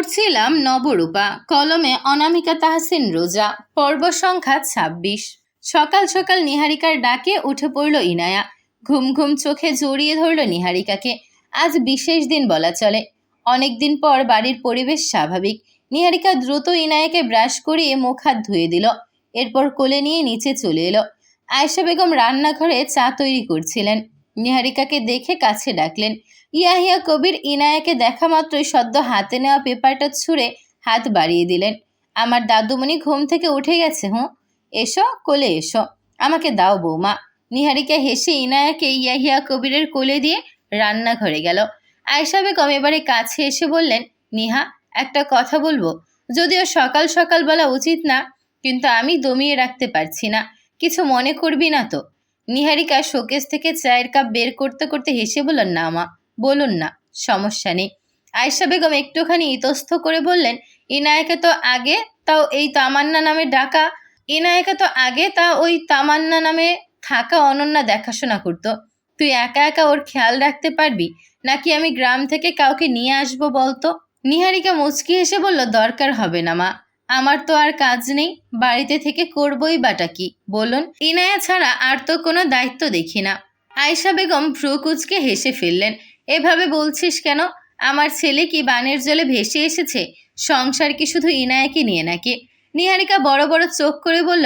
পড়ছিলাম নবরূপা, কলমে অনামিকা তাহসিন রোজা, পর্ব সংখ্যা ২৬। সকাল সকাল নিহারিকার ডাকে উঠে পড়ল ইনায়া। ঘুম ঘুম চোখে জড়িয়ে ধরল নিহারিকাকে। আজ বিশেষ দিন বলা চলে। অনেকদিন পর বাড়ির পরিবেশ স্বাভাবিক। নিহারিকা দ্রুত ইনায়াকে ব্রাশ করিয়ে মুখ হাত ধুয়ে দিল। এরপর কোলে নিয়ে নিচে চলে এলো। আয়েশা বেগম রান্নাঘরে চা তৈরি করছিলেন। নিহারিকাকে দেখে কাছে ডাকলেন। ইয়াহিয়া কবির ইনায়াকে দেখা মাত্রই সদ্য হাতে নেওয়া পেপারটা ছুঁড়ে হাত বাড়িয়ে দিলেন। আমার দাদুমণি ঘুম থেকে উঠে গেছে। এসো, কোলে এসো, আমাকে দাও বৌমা। নিহারিকা হেসে ইনায়াকে ইয়াহিয়া কবিরের কোলে দিয়ে রান্নাঘরে গেল। আয়েশা বেগম এবারে কাছে এসে বললেন, নিহা, একটা কথা বলবো। যদিও সকাল সকাল বলা উচিত না, কিন্তু আমি দমিয়ে রাখতে পারছি না। কিছু মনে করবি না তো? নিহারিকা শোকেস থেকে চায়ের কাপ বের করতে করতে হেসে বললেন, না মা, বলুন না, সমস্যা নেই। আয়েশা বেগম একটুখানি ইতস্ত করে বললেন, ইনায়াকে তো আগে তাও এই তামান্না নামে ডাকা ইনায়াকে তো আগে তা ওই তামান্না নামে থাকা অনন্যা দেখাশোনা করতো। তুই একা একা ওর খেয়াল রাখতে পারবি, নাকি আমি গ্রাম থেকে কাউকে নিয়ে আসবো বলতো? নিহারিকা মুচকি হেসে বলল, দরকার হবে না মা, আমার তো আর কাজ নেই, বাড়িতে থেকে করবই বাটা কি বলুন। ইনায়া ছাড়া আর তো কোনো দায়িত্ব দেখি না। আয়েশা বেগম ভ্রু কুচকে হেসে ফেললেন। এভাবে বলছিস কেন? আমার ছেলে কি বানের জলে ভেসে এসেছে? সংসার কি শুধু ইনায়াকে নিয়ে নাকি? নিহারিকা বড় বড় চোখ করে বলল,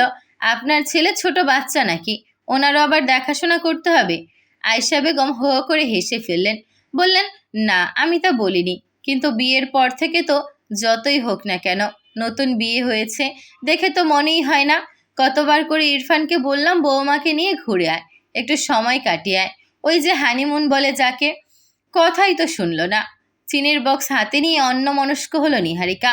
আপনার ছেলে ছোট বাচ্চা নাকি? ওনারও আবার দেখাশোনা করতে হবে? আয়েশা বেগম হো হো করে হেসে ফেললেন। বললেন, না, আমি তা বলিনি, কিন্তু বিয়ের পর থেকে তো যতই হোক না কেন, নতুন বিয়ে হয়েছে দেখে তো মনেই হয় না। কতবার করে ইরফানকে বললাম বৌমাকে নিয়ে ঘুরে আয়, একটু সময় কাটিয়ে আয়, ওই যে হানিমুন বলে যাকে। কথাই তো শুনল না। চিনির বক্স হাতে নিয়ে অন্যমনস্ক হলো নিহারিকা।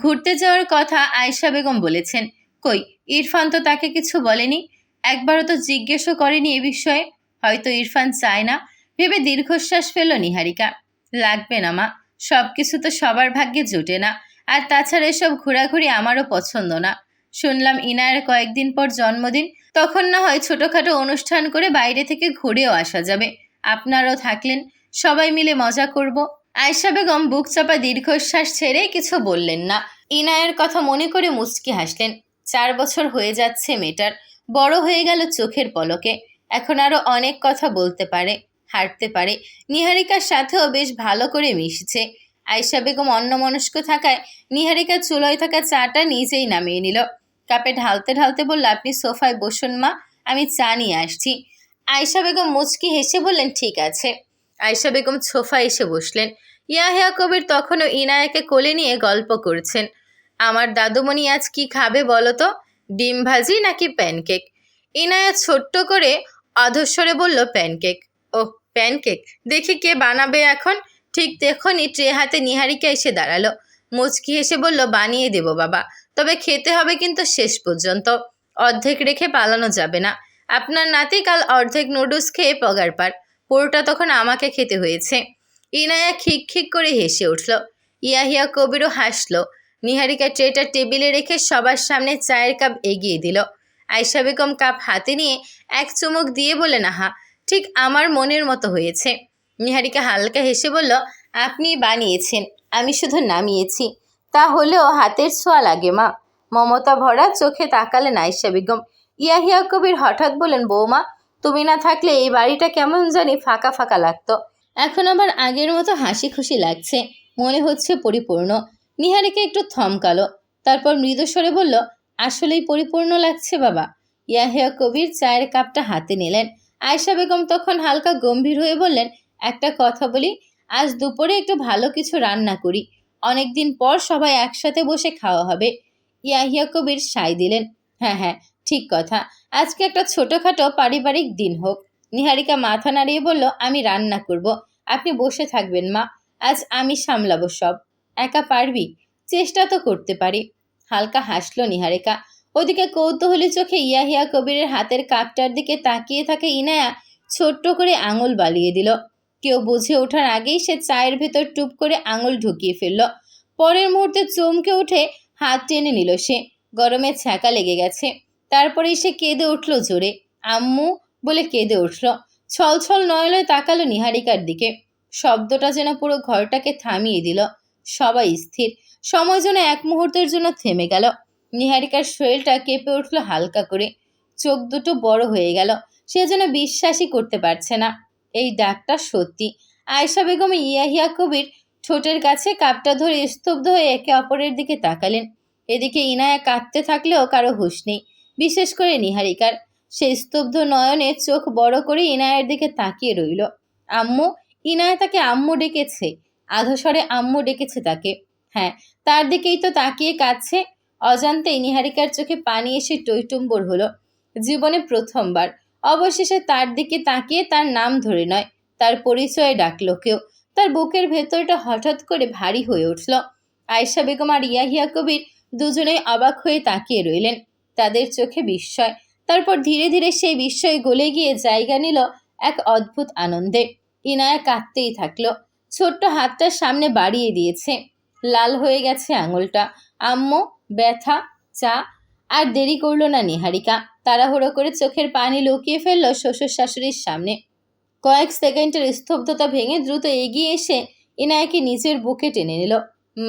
ঘুরতে যাওয়ার কথা আয়েশা বেগম বলেছেন, কই ইরফান তো তাকে কিছু বলেনি, একবারও তো জিজ্ঞেসও করেনি এ বিষয়ে। হয়তো ইরফান চায় না ভেবে দীর্ঘশ্বাস ফেলল নিহারিকা। লাগবে না মা, সব কিছু তো সবার ভাগ্যে জোটে না। আর তাছাড়া এসব ঘোরাঘুরি আমারও পছন্দ না। শুনলাম ইনায়ের কয়েকদিন পর জন্মদিন, তখন না হয় ছোটোখাটো অনুষ্ঠান করে বাইরে থেকে ঘুরেও আসা যাবে। আপনারাও থাকলেন, সবাই মিলে মজা করব। আয়েশা বেগম বুক চাপা দীর্ঘশ্বাস ছেড়ে কিছু বললেন না। ইনায়ের কথা মনে করে মুচকি হাসলেন। 4 বছর হয়ে যাচ্ছে মেয়েটার, বড় হয়ে গেল চোখের পলকে। এখন আরো অনেক কথা বলতে পারে, হাঁটতে পারে, নিহারিকার সাথেও বেশ ভালো করে মিশছে। আয়েশা বেগম অন্যমনস্ক থাকায় নিহারিকা চুলোয় থাকা চাটা নিজেই নামিয়ে নিল। কাপে ঢালতে ঢালতে বলল, আপনি সোফায় বসুন মা, আমি চা নিয়ে আসছি। আয়েশা বেগম মুচকি হেসে বললেন, ঠিক আছে। আয়েশা বেগম সোফায় এসে বসলেন। ইয়াহিয়া কবির তখনও ইনায়াকে কোলে নিয়ে গল্প করছেন। আমার দাদুমণি আজ কি খাবে বলো তো, ডিম ভাজি নাকি প্যানকেক? ইনায়া ছোট্ট করে অধস্বরে বলল, প্যানকেক। ওহ, প্যানকেক, দেখি কে বানাবে এখন। ঠিক তখনই ট্রে হাতে নিহারিকা এসে দাঁড়ালো। মুচকি হেসে বলল, বানিয়ে দেবো বাবা, তবে খেতে হবে কিন্তু শেষ পর্যন্ত, অর্ধেক রেখে পালানো যাবে না। আপনার নাতি কাল অর্ধেক নুডলস খেয়ে পগার পার, পুরোটা তখন আমাকে খেতে হয়েছে। ইনায়া খিক খিক করে হেসে উঠল। ইয়াহিয়া কবিরও হাসল। নিহারিকা ট্রেটা টেবিলে রেখে সবার সামনে চায়ের কাপ এগিয়ে দিল। আয়েশা বেগম কাপ হাতে নিয়ে এক চুমুক দিয়ে বললেন, আহা, ঠিক আমার মনের মতো হয়েছে। নিহারিকা হালকা হেসে বলল, আপনি বানিয়েছেন, আমি শুধু নামিয়েছি। তা হলেও হাতের ছোঁয়া লাগে মা। মমতা ভরা চোখে তাকালেন আয়েশা বেগম। ইয়াহিয়া কবির হঠাৎ বলেন, বৌমা, তুমি না থাকলে এই বাড়িটা কেমন জানি ফাঁকা ফাঁকা লাগতো। এখন আবার আগের মতো হাসি খুশি লাগছে, মনে হচ্ছে পরিপূর্ণ। নিহারিকা একটু থমকালো, তারপর মৃদুস্বরে বলল, আসলেই পরিপূর্ণ লাগছে বাবা। ইয়াহিয়া কবির চায়ের কাপটা হাতে নিলেন। আয়েশা বেগম তখন হালকা গম্ভীর হয়ে বললেন, একটা কথা বলি, আজ দুপুরে একটু ভালো কিছু রান্না করি, অনেকদিন পর সবাই একসাথে বসে খাওয়া হবে। ইয়াহিয়া কবির সায় দিলেন, হ্যাঁ হ্যাঁ, ঠিক কথা, আজকে একটা ছোটোখাটো পারিবারিক দিন হোক। নিহারিকা মাথা নাড়িয়ে বলল, আমি রান্না করব, আপনি বসে থাকবেন মা, আজ আমি সামলাবো সব। একা পারবি? চেষ্টা তো করতে পারি। হালকা হাসলো নিহারিকা। ওদিকে কৌতূহলী চোখে ইয়াহিয়া কবিরের হাতের কাপটার দিকে তাকিয়ে থাকে ইনায়া ছোট্ট করে আঙুল বালিয়ে দিল। কেউ বুঝে ওঠার আগেই সে চায়ের ভেতর টুপ করে আঙুল ঢুকিয়ে ফেলল। পরের মুহূর্তে চমকে উঠে হাত টেনে নিল সে। গরমে ছ্যাঁকা লেগে গেছে। তারপরেই সে কেঁদে উঠল জোরে, আম্মু বলে কেঁদে উঠল। ছলছল নয়নে তাকালো নিহারিকার দিকে। শব্দটা যেন পুরো ঘরটাকে থামিয়ে দিল। সবাই স্থির। সময় যেন এক মুহূর্তের জন্য থেমে গেল। নিহারিকার শরীরটা কেঁপে উঠল হালকা করে, চোখ দুটো বড় হয়ে গেল। সে যেন বিশ্বাসই করতে পারছে না এই ডাকটা সত্যি। আয়েশা বেগম ইয়াহিয়া কবির ঠোঁটের কাছে কাপটা ধরে স্তব্ধ হয়ে একে অপরের দিকে তাকালেন। এদিকে ইনায়া কাঁদতে থাকলেও কারো হুঁশ নেই, বিশেষ করে নিহারিকার। সে স্তব্ধ নয়নে চোখ বড় করে ইনায়ের দিকে তাকিয়ে রইল। আম্মু! ইনায়া তাকে আম্মু ডেকেছে, আধস্বরে আম্মু ডেকেছে তাকে। হ্যাঁ, তার দিকেই তো তাকিয়ে কাঁদছে। অজান্তেই নিহারিকার চোখে পানি এসে টইটুম্বর হলো। জীবনে প্রথমবার অবশেষে তার দিকে তাকিয়ে তার নাম ধরে নয়, তার পরিচয়ে ডাকলো কেউ। তার বুকের ভেতরটা হঠাৎ করে ভারী হয়ে উঠল। আয়েশা বেগম আর ইয়াহিয়া কবির দুজনেই অবাক হয়ে তাকিয়ে রইলেন, তাদের চোখে বিস্ময়। তারপর ধীরে ধীরে সেই বিস্ময় গলে গিয়ে জায়গা নিল এক অদ্ভুত আনন্দে। ইনায়া কাঁদতেই থাকলো, ছোট্ট হাতটা সামনে বাড়িয়ে দিয়েছে। লাল হয়ে গেছে আঙুলটা। আম্মু! ব্যথা? চা? আর দেরি করলো না নিহারিকা, তাড়াহুড়ো করে চোখের পানি লুকিয়ে ফেলল শ্বশুর শাশুড়ির সামনে। কয়েক সেকেন্ডের স্তব্ধতা ভেঙে দ্রুত এগিয়ে এসে ইনায়াকে নিজের বুকে টেনে নিল।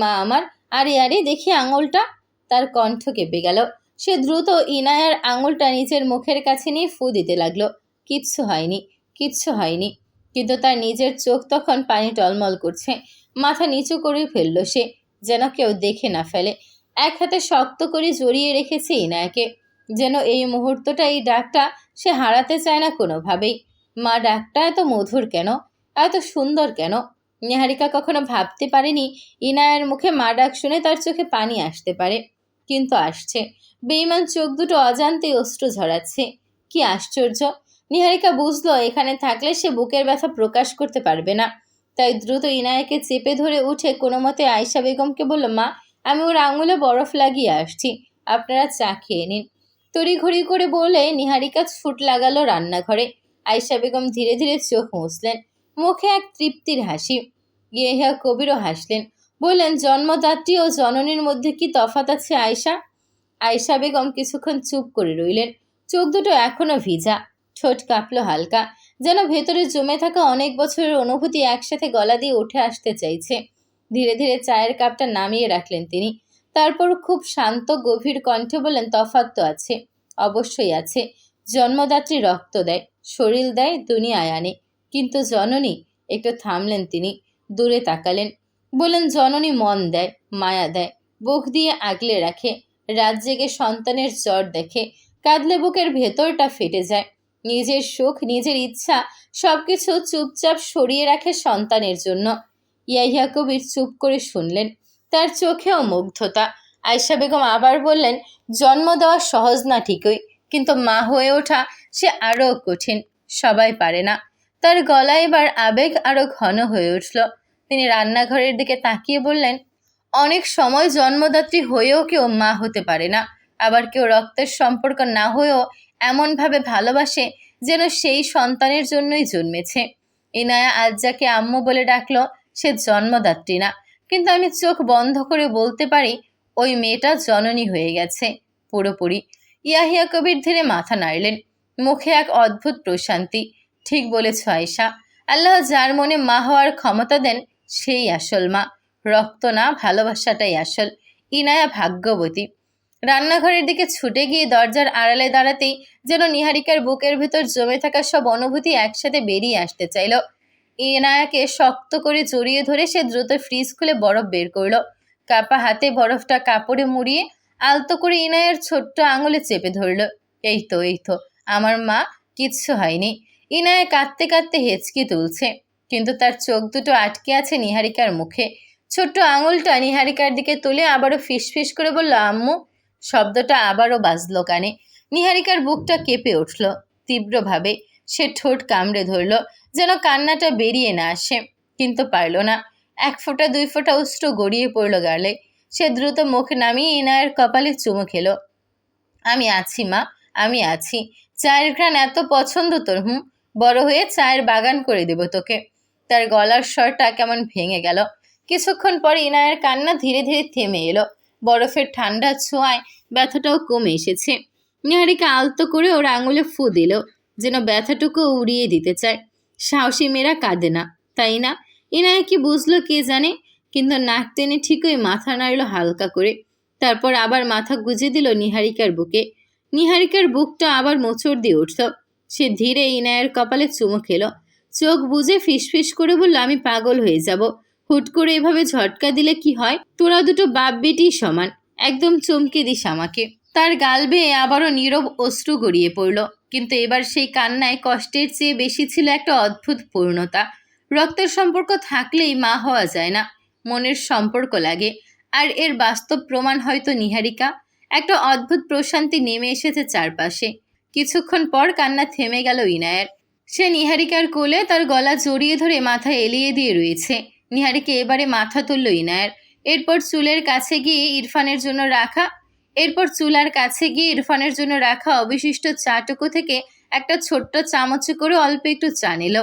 মা আমার, আরে আরে দেখি আঙুলটা। তার কণ্ঠ কেঁপে গেল। সে দ্রুত ইনায়ার আঙুলটা নিজের মুখের কাছে নিয়ে ফু দিতে লাগলো। কিচ্ছু হয়নি, কিচ্ছু হয়নি। কিন্তু তার নিজের চোখ তখন পানি টলমল করছে। মাথা নিচু করে ফেলল সে, যেন কেউ দেখে না ফেলে। এক হাতে শক্ত করে জড়িয়ে রেখেছে ইনায়াকে, যেন এই মুহূর্তটা, এই ডাকটা সে হারাতে চায় না কোনোভাবেই। মা ডাকটা এত মধুর কেন, এত সুন্দর কেন? নিহারিকা কখনো ভাবতে পারেনি ইনায়ের মুখে মা ডাক শুনে তার চোখে পানি আসতে পারে, কিন্তু আসছে। বেঈমান চোখ দুটো অজান্তেই অশ্রু ঝরাচ্ছে। কি আশ্চর্য! নিহারিকা বুঝলো এখানে থাকলে সে বুকের ব্যথা প্রকাশ করতে পারবে না। তাই দ্রুত ইনায়াকে চেপে ধরে উঠে কোনো মতে আয়েশা বেগমকে বলল, মা, আমি ওর আঙুলে বরফ লাগিয়ে আসছি, আপনারা চা খেয়ে নিন। তড়িঘড়ি করে বলে নিহারিকা ছুট লাগালো রান্নাঘরে। আয়েশা বেগম ধীরে ধীরে চোখ মুছলেন, মুখে এক তৃপ্তির হাসি। ইয়াহিয়া কবিরও হাসলেন, বললেন, জন্মদাত্রী ও জননীর মধ্যে কি তফাৎ আছে আয়েশা? আয়েশা বেগম কিছুক্ষণ চুপ করে রইলেন, চোখ দুটো এখনো ভিজা, ঠোঁট কাঁপলো হালকা, যেন ভেতরে জমে থাকা অনেক বছরের অনুভূতি একসাথে গলা দিয়ে উঠে আসতে চাইছে। ধীরে ধীরে চায়ের কাপটা নামিয়ে রাখলেন তিনি। তারপর খুব শান্ত গভীর কণ্ঠে বললেন, তফাৎ তো আছে, অবশ্যই আছে। জন্মদাত্রী রক্ত দেয়, শরীর দেয়, দুনিয়ায় আনে, কিন্তু জননী। একটু থামলেন তিনি, দূরে তাকালেন, বললেন, জননী মন দেয়, মায়া দেয়, বুক দিয়ে আগলে রাখে। রাত জেগে সন্তানের জ্বর দেখে কাঁদলে বুকের ভেতরটা ফেটে যায়। নিজের সুখ, নিজের ইচ্ছা সবকিছু চুপচাপ সরিয়ে রাখে সন্তানের জন্য। ইয়াহিয়া কবির চুপ করে শুনলেন, তার চোখেও মুগ্ধতা। আয়েশা বেগম আবার বললেন, জন্ম দেওয়া সহজ না ঠিকই, কিন্তু মা হয়ে ওঠা সে আরও কঠিন, সবাই পারে না। তার গলায় এবার আবেগ আরও ঘন হয়ে উঠল। তিনি রান্নাঘরের দিকে তাকিয়ে বললেন, অনেক সময় জন্মদাত্রী হয়েও কেউ মা হতে পারে না, আবার কেউ রক্তের সম্পর্ক না হয়েও এমনভাবে ভালোবাসে যেন সেই সন্তানের জন্যই জন্মেছে। ইনায়া আজ যাকে আম্মু বলে ডাকলো, সে জন্মদাত্রী না, কিন্তু আমি চোখ বন্ধ করে বলতে পারি ওই মেয়েটা জননী হয়ে গেছে পুরোপুরি। ইয়াহিয়া কবির ধীরে মাথা নাড়লেন, মুখে এক অদ্ভুত প্রশান্তি। ঠিক বলেছ আয়েশা, আল্লাহ যার মনে মা হওয়ার ক্ষমতা দেন সেই আসল মা, রক্ত না, ভালোবাসাটাই আসল। ইনায়া ভাগ্যবতী। রান্নাঘরের দিকে ছুটে গিয়ে দরজার আড়ালে দাঁড়াতেই যেন নিহারিকার বুকের ভেতর জমে থাকা সব অনুভূতি একসাথে বেরিয়ে আসতে চাইল। ইনায়াকে শক্ত করে জড়িয়ে ধরে সে দ্রুত ফ্রিজ খুলে বরফ বের করলো। কাপা হাতে বরফটা কাপড়ে মুড়িয়ে আলতো করে ইনায়ার ছোট্ট আঙুলে চেপে ধরল। এই তো, এই তো, আমার মা, কিচ্ছু হয়নি। ইনায়া কাঁদতে কাঁদতে হেঁচকি তুলছে, কিন্তু তার চোখ দুটো আটকে আছে নিহারিকার মুখে। ছোট্ট আঙুলটা নিহারিকার দিকে তুলে আবারও ফিসফিস করে বলল, আম্মু। শব্দটা আবারও বাজলো কানে। নিহারিকার বুকটা কেঁপে উঠল তীব্রভাবে। সে ঠোঁট কামড়ে ধরল, যেন কান্নাটা বেরিয়ে না আসে, কিন্তু পারল না। এক ফোঁটা দুই ফোঁটা অশ্রু গড়িয়ে পড়ল গালে। সে দ্রুত মুখ নামিয়ে ইনায়ের কপালে চুমু খেল। আমি আছি মা, আমি আছি। চায়ের ঘ্রাণ এত পছন্দ তোর, বড় হয়ে চায়ের বাগান করে দেব তোকে। তার গলার স্বরটা কেমন ভেঙে গেল। কিছুক্ষণ পরে ইনায়ের কান্না ধীরে ধীরে থেমে এলো। বরফের ঠান্ডা ছোঁয়ায় ব্যথাটাও কমে এসেছে। নিহারিকা আলতো করে ওর আঙুলে ফু দিল, যেন ব্যথাটুকু উড়িয়ে দিতে চায়। সাহসী মেয়েরা কাঁদে না, তাই না? ইনায়া কি বুঝলো কে জানে, কিন্তু নাক টেনে ঠিকই মাথা নাড়ল হালকা করে। তারপর আবার মাথা গুজে দিল নিহারিকার বুকে। নিহারিকার বুকটা আবার মোচড় দিয়ে উঠল। সে ধীরে ইনায়ের কপালে চুমু খেলো। চোখ বুজে ফিসফিস করে বলল, আমি পাগল হয়ে যাব। হুট করে এভাবে ঝটকা দিলে কি হয়? তোরা দুটো বাপ বেটি সমান। একদম চমকে দিস আমাকে। তার গাল বেয়ে আবারও নীরব অশ্রু গড়িয়ে পড়ল। কিন্তু এবার সেই কান্নায় কষ্টের চেয়ে বেশি ছিল একটা অদ্ভুত পূর্ণতা। রক্তের সম্পর্ক থাকলেই মা হওয়া যায় না, মনের সম্পর্ক লাগে। আর এর বাস্তব প্রমাণ হয়তো নিহারিকা। একটা অদ্ভুত প্রশান্তি নেমে এসেছে চারপাশে। কিছুক্ষণ পর কান্না থেমে গেল ইনায়ের। সে নিহারিকার কোলে তার গলা জড়িয়ে ধরে মাথা এলিয়ে দিয়ে রয়েছে। নিহারিকা এবারে মাথা তুলল ইনায়ের। এরপর চুলার কাছে গিয়ে ইরফানের জন্য রাখা অবশিষ্ট চাটুকো থেকে একটা ছোট্ট চামচে করে অল্প একটু চা নিল।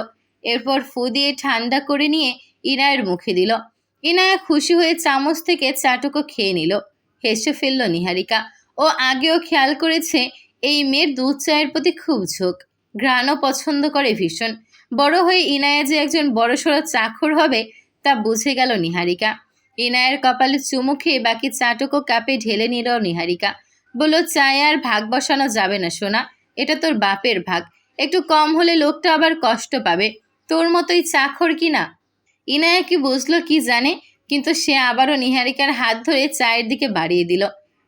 এরপর ফু দিয়ে ঠান্ডা করে নিয়ে ইনায়ের মুখে দিল। ইনায়া খুশি হয়ে চামচ থেকে চাটুকো খেয়ে নিল। হেসে ফেলল নিহারিকা। ও আগেও খেয়াল করেছে এই মেয়ের দুধ চায়ের প্রতি খুব ঝোঁক। ঘ্রাণও পছন্দ করে ভীষণ। বড় হয়ে ইনায়া যে একজন বড়সড় চাকর হবে তা বুঝে গেল নিহারিকা। ইনায়ের কপালে চুমু খেয়ে বাকি চাটুকো কাপে ঢেলে নিল নিহারিকা। বলল, চায়ে আর ভাগ বসানো যাবে না সোনা, এটা তোর বাপের ভাগ। একটু কম হলে লোকটা আবার কষ্ট পাবে। তোর মতোই চাকর কি না। ইনায়া কি বুঝলো কি জানে, কিন্তু সে আবারও নিহারিকার হাত ধরে চায়ের দিকে বাড়িয়ে দিল,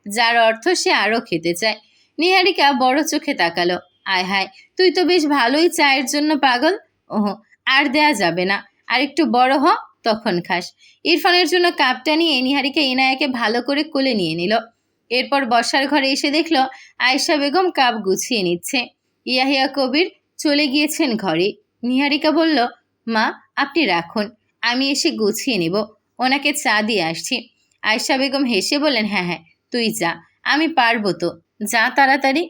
যার অর্থ সে আরও খেতে চায়। নিহারিকা বড় চোখে তাকালো। আয় হায়, তুই তো বেশ ভালোই চায়ের জন্য পাগল। ওহ, আর দেয়া যাবে না, আর একটু বড় হ, তখন খাস। ইরফানের জন্য কাপটা নিয়ে নিহারিকা ইনায়াকে ভালো করে কোলে নিয়ে নিল। এরপর বসার ঘরে এসে দেখল আয়েশা বেগম কাপ গুছিয়ে নিচ্ছে। ইয়াহিয়া কবির চলে গিয়েছেন ঘরে। নিহারিকা বলল, মা আপনি রাখুন, আমি এসে গুছিয়ে নেব, ওনাকে চা দিয়ে আসছি। আয়েশা বেগম হেসে বললেন, হ্যাঁ হ্যাঁ তুই যা, আমি পারবো তো, যা তাড়াতাড়ি।